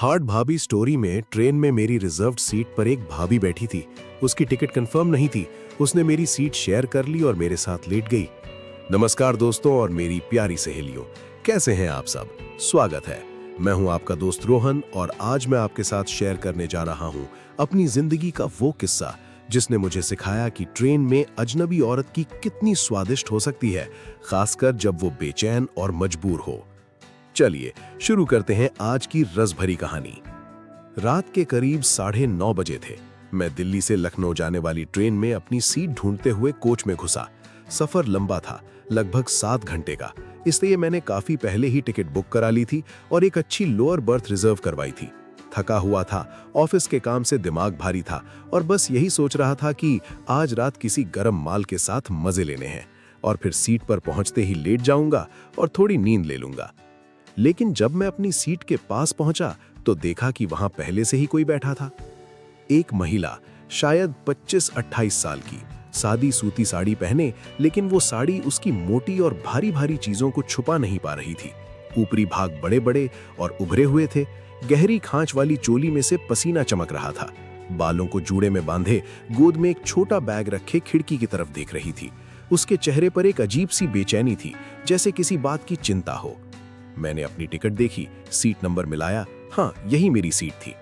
Hard भाभी story में train में मेरी रिजर्व्ड सीट पर एक भाभी बैठी थी। उसकी टिकट कंफर्म नहीं थी। उसने मेरी सीट शेयर कर ली और मेरे साथ लेट गई। नमस्कार दोस्तों और मेरी प्यारी सहेलियों, कैसे हैं आप सब? स्वागत है। मैं हूं आपका दोस्त रोहन और आज मैं आपके साथ शेयर करने जा रहा हूं अपनी जिंदगी का वो किस्सा जिसने मुझे सिखाया कि ट्रेन में अजनबी औरत की कितनी स्वादिष्ट हो सकती है, खासकर जब वो बेचैन और मजबूर हो। चलिए शुरू करते हैं आज की रस भरी कहानी। रात के करीब 9:30 बजे थे। मैं दिल्ली से लखनऊ जाने वाली ट्रेन में अपनी सीट ढूंढते हुए कोच में घुसा। सफर लंबा था, लगभग 7 घंटे का, इसलिए मैंने काफी पहले ही टिकट बुक करा ली थी और एक अच्छी लोअर बर्थ रिजर्व करवाई थी। थका हुआ था, ऑफिस के काम से दिमाग भारी था और बस यही सोच रहा था कि आज रात किसी गरम माल के साथ मजे लेने हैं और फिर सीट पर पहुंचते ही लेट जाऊंगा और थोड़ी नींद ले लूंगा। लेकिन जब मैं अपनी सीट के पास पहुंचा तो देखा कि वहां पहले से ही कोई बैठा था। एक महिला, शायद 25-28 साल की, सादी सूती साड़ी पहने, लेकिन वो साड़ी उसकी मोटी और भारी भारी चीजों को छुपा नहीं पा रही थी। ऊपरी भाग बड़े बड़े और उभरे हुए थे। गहरी खांच वाली चोली में से पसीना चमक रहा था। बालों को जूड़े में बांधे, गोद में एक छोटा बैग रखे खिड़की की तरफ देख रही थी। उसके चेहरे पर एक अजीब सी बेचैनी थी, जैसे किसी बात की चिंता हो। मैंने अपनी टिकट देखी, सीट नंबर मिलाया। हाँ, यही मेरी सीट थी।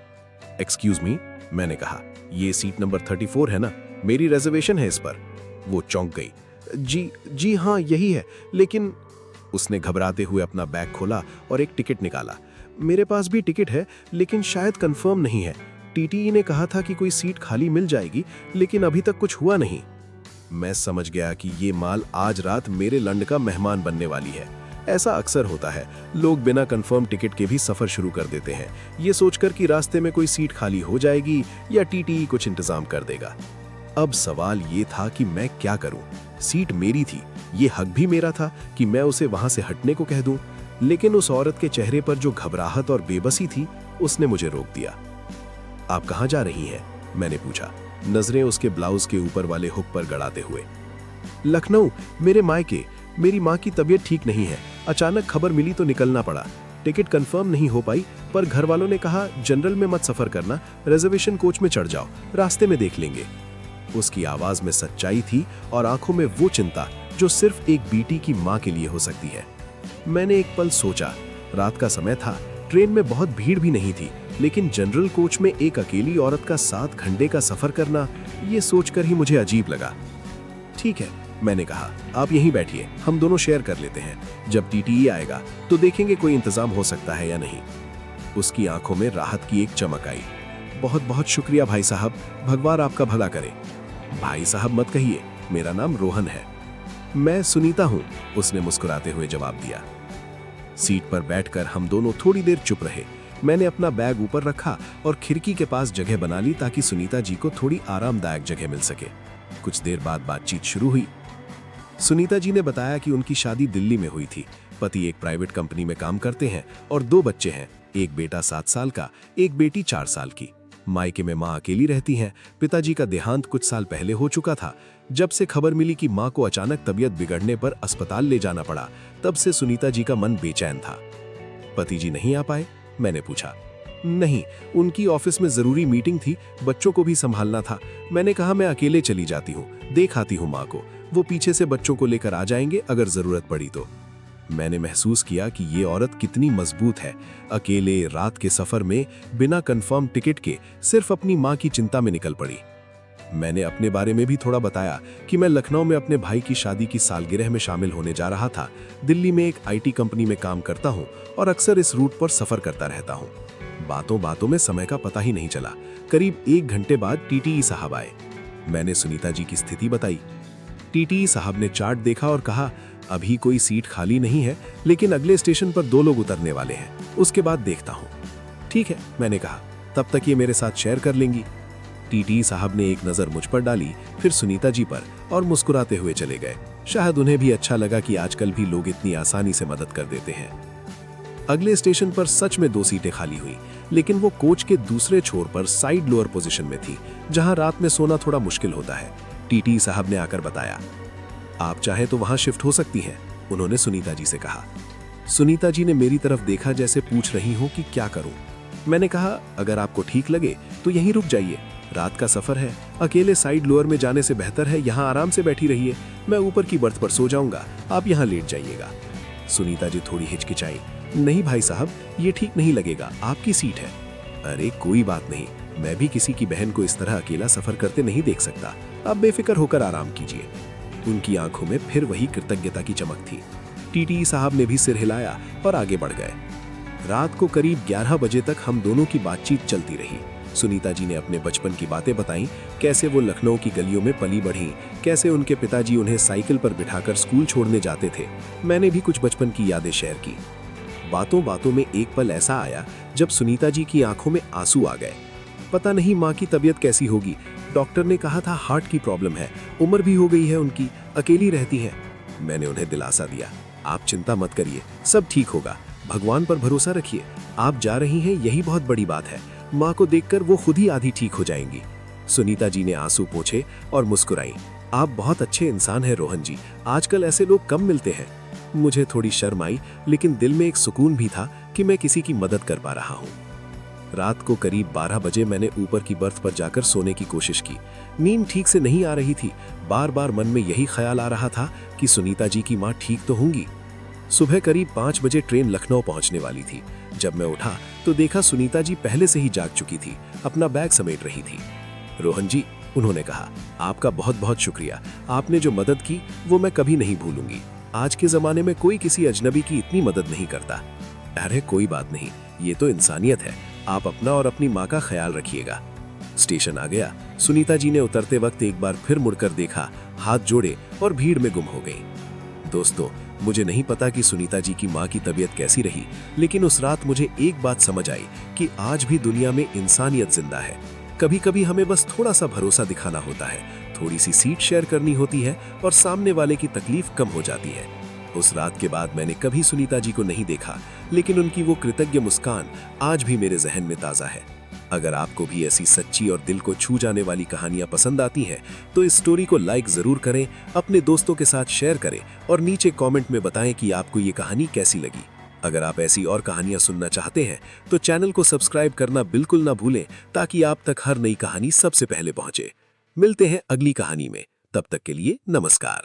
एक्सक्यूज मी, मैंने कहा, ये सीट नंबर 34 है ना? मेरी रिजर्वेशन है इस पर। वो चौंक गई। जी हाँ, यही है, लेकिन... उसने घबराते हुए अपना बैग खोला और एक टिकट निकाला। मेरे पास भी टिकट है, लेकिन शायद कंफर्म नहीं है। टीटीई ने कहा था कि कोई सीट खाली मिल जाएगी, लेकिन अभी तक कुछ हुआ नहीं। मैं समझ गया कि ये माल आज रात मेरे लंड का मेहमान बनने वाली है। ऐसा अक्सर होता है, लोग बिना कंफर्म टिकट के भी सफर शुरू कर देते हैं, ये सोचकर कि रास्ते में कोई सीट खाली हो जाएगी या टीटीई कुछ इंतजाम कर देगा। अब सवाल ये था कि मैं क्या करूं? सीट मेरी थी, ये हक भी मेरा था कि मैं उसे वहां से हटने को कह दूं। लेकिन उस औरत के चेहरे पर जो घबराहट और बेबसी थी, उसने मुझे रोक दिया। आप कहां जा रही हैं? मैंने पूछा, नजरें उसके ब्लाउज के ऊपर वाले हुक पर गड़ाते हुए। लखनऊ, मेरे मायके। मेरी माँ की तबीयत ठीक नहीं है। अचानक खबर मिली तो निकलना पड़ा। टिकट कंफर्म नहीं हो पाई, पर घर वालों ने कहा जनरल में मत सफर करना, रिजर्वेशन कोच में चढ़ जाओ, रास्ते में देख लेंगे। उसकी आवाज में सच्चाई थी और आंखों में वो चिंता जो सिर्फ एक बेटी की माँ के लिए हो सकती है। मैंने एक पल सोचा। रात का समय था, ट्रेन में बहुत भीड़ भी नहीं थी, लेकिन जनरल कोच में एक अकेली औरत का 7 घंटे का सफर करना, ये सोचकर ही मुझे अजीब लगा। ठीक है, मैंने कहा, आप यहीं बैठिए, हम दोनों शेयर कर लेते हैं। जब टीटीई आएगा तो देखेंगे कोई इंतजाम हो सकता है या नहीं। उसकी आंखों में राहत की एक चमक आई। बहुत बहुत शुक्रिया भाई साहब, भगवान आपका भला करे। भाई साहब मत कहिए, मेरा नाम रोहन है। मैं सुनीता हूं, उसने मुस्कुराते हुए जवाब दिया। सीट पर बैठकर हम दोनों थोड़ी देर चुप रहे। मैंने अपना बैग ऊपर रखा और खिड़की के पास जगह बना ली ताकि सुनीता जी को थोड़ी आरामदायक जगह मिल सके। कुछ देर बाद बातचीत शुरू हुई। सुनीता जी ने बताया कि उनकी शादी दिल्ली में हुई थी। पति एक प्राइवेट कंपनी में काम करते हैं और 2 बच्चे हैं, एक बेटा 7 साल का, एक बेटी 4 साल की। मायके में माँ अकेली रहती हैं। पिताजी का देहांत कुछ साल पहले हो चुका था। जब से खबर मिली कि माँ को अचानक तबीयत बिगड़ने पर अस्पताल ले जाना पड़ा, तब से सुनीता जी का मन बेचैन था। पति जी नहीं आ पाए? मैंने पूछा। नहीं, उनकी ऑफिस में जरूरी मीटिंग थी, बच्चों को भी संभालना था। मैंने कहा मैं अकेले चली जाती हूँ, देख आती हूँ माँ को, वो पीछे से बच्चों को लेकर आ जाएंगे अगर जरूरत पड़ी तो। मैंने महसूस किया कि ये औरत कितनी मजबूत है। अकेले रात के सफर में बिना कंफर्म टिकट के सिर्फ अपनी माँ की चिंता में निकल पड़ी। मैंने अपने बारे में भी थोड़ा बताया कि मैं लखनऊ में अपने भाई की शादी की सालगिरह में शामिल होने जा रहा था। दिल्ली में एक IT कंपनी में काम करता हूँ और अक्सर इस रूट पर सफर करता रहता हूँ। बातों बातों में समय का पता ही नहीं चला। करीब 1 घंटे बाद टीटीई साहब आए। मैंने सुनीता जी की स्थिति बताई। टीटीई साहब ने चार्ट देखा और कहा, अभी कोई सीट खाली नहीं है, लेकिन अगले स्टेशन पर 2 लोग उतरने वाले हैं, उसके बाद देखता हूँ। ठीक है, मैंने कहा, तब तक ये मेरे साथ शेयर कर लेंगी। टीटीई साहब ने एक नजर मुझ पर डाली, फिर सुनीता जी पर, और मुस्कुराते हुए चले गए। शायद उन्हें भी अच्छा लगा कि आजकल भी लोग इतनी आसानी से मदद कर देते हैं। अगले स्टेशन पर सच में 2 सीटें खाली हुई, लेकिन वो कोच के दूसरे छोर पर साइड लोअर पोजीशन में थी, जहां रात में सोना थोड़ा मुश्किल होता है। टीटीई साहब ने आकर बताया, आप चाहें तो वहां शिफ्ट हो सकती हैं, उन्होंने सुनीता जी से कहा। सुनीता जी ने मेरी तरफ देखा जैसे पूछ रही हो कि क्या करूं। मैंने कहा, अगर आपको ठीक लगे तो यहीं रुक जाइए, रात का सफर है, अकेले साइड लोअर में जाने से बेहतर है यहाँ आराम से बैठी रहिए, मैं ऊपर की बर्थ पर सो जाऊंगा, आप यहाँ लेट जाइएगा। सुनीता जी थोड़ी हिचकिचाई, नहीं भाई साहब, ये ठीक नहीं लगेगा, आपकी सीट है। अरे कोई बात नहीं, मैं भी किसी की बहन को इस तरह अकेला सफर करते नहीं देख सकता, आप बेफिक्र होकर आराम कीजिए। उनकी आंखों में फिर वही कृतज्ञता की चमक थी। टीटी साहब ने भी सिर हिलाया और आगे बढ़ गए। रात को करीब 11 बजे तक हम दोनों की बातचीत चलती रही। सुनीता जी ने अपने बचपन की बातें बताईं, कैसे वो लखनऊ की गलियों में पली बढ़ी, कैसे उनके पिताजी उन्हें साइकिल पर बिठाकर स्कूल छोड़ने जाते थे। मैंने भी कुछ बचपन की यादें शेयर की। बातों बातों में एक पल ऐसा आया जब सुनीता जी की आंखों में आंसू आ गए। पता नहीं माँ की तबीयत कैसी होगी, डॉक्टर ने कहा था हार्ट की प्रॉब्लम है, उम्र भी हो गई है उनकी, अकेली रहती हैं। मैंने उन्हें दिलासा दिया, आप चिंता मत करिए, सब ठीक होगा, भगवान पर भरोसा रखिए, आप जा रही हैं यही बहुत बड़ी बात है, माँ को देखकर वो खुद ही आधी ठीक हो जाएंगी। सुनीता जी ने आंसू पोंछे और मुस्कुराई, आप बहुत अच्छे इंसान हैं रोहन जी, आजकल ऐसे लोग कम मिलते हैं। मुझे थोड़ी शर्म आई, लेकिन दिल में एक सुकून भी था कि मैं किसी की मदद कर पा रहा हूँ। रात को करीब 12 बजे मैंने ऊपर की बर्थ पर जाकर सोने की कोशिश की। नींद ठीक से नहीं आ रही थी, बार बार मन में यही ख्याल आ रहा था कि सुनीता जी की माँ ठीक तो होंगी। सुबह करीब 5 बजे ट्रेन लखनऊ पहुंचने वाली थी। जब मैं उठा तो देखा सुनीता जी पहले से ही जाग चुकी थी, अपना बैग समेट रही थी। रोहन जी, उन्होंने कहा, आपका बहुत बहुत शुक्रिया, आपने जो मदद की वो मैं कभी नहीं भूलूंगी। आज के जमाने में कोई किसी अजनबी की इतनी मदद नहीं करता। अरे कोई बात नहीं, ये तो इंसानियत है, आप अपना और अपनी माँ का ख्याल रखिएगा। स्टेशन आ गया। सुनीता जी ने उतरते वक्त एक बार फिर मुड़कर देखा, हाथ जोड़े और भीड़ में गुम हो गई। दोस्तों, मुझे नहीं पता कि सुनीता जी की माँ की तबीयत कैसी रही, लेकिन उस रात मुझे एक बात समझ आई कि आज भी दुनिया में इंसानियत जिंदा है। कभी कभी हमें बस थोड़ा सा भरोसा दिखाना होता है, थोड़ी सी सीट शेयर करनी होती है और सामने वाले की तकलीफ कम हो जाती है। उस रात के बाद मैंने कभी सुनीता जी को नहीं देखा, लेकिन उनकी वो कृतज्ञ मुस्कान आज भी मेरे जहन में ताज़ा है। अगर आपको भी ऐसी सच्ची और दिल को छू जाने वाली कहानियां पसंद आती हैं, तो इस स्टोरी को लाइक जरूर करें, अपने दोस्तों के साथ शेयर करें और नीचे कमेंट में बताएं कि आपको ये कहानी कैसी लगी। अगर आप ऐसी और कहानियां सुनना चाहते हैं तो चैनल को सब्सक्राइब करना बिल्कुल ना भूलें, ताकि आप तक हर नई कहानी सबसे पहले पहुंचे। मिलते हैं अगली कहानी में, तब तक के लिए नमस्कार।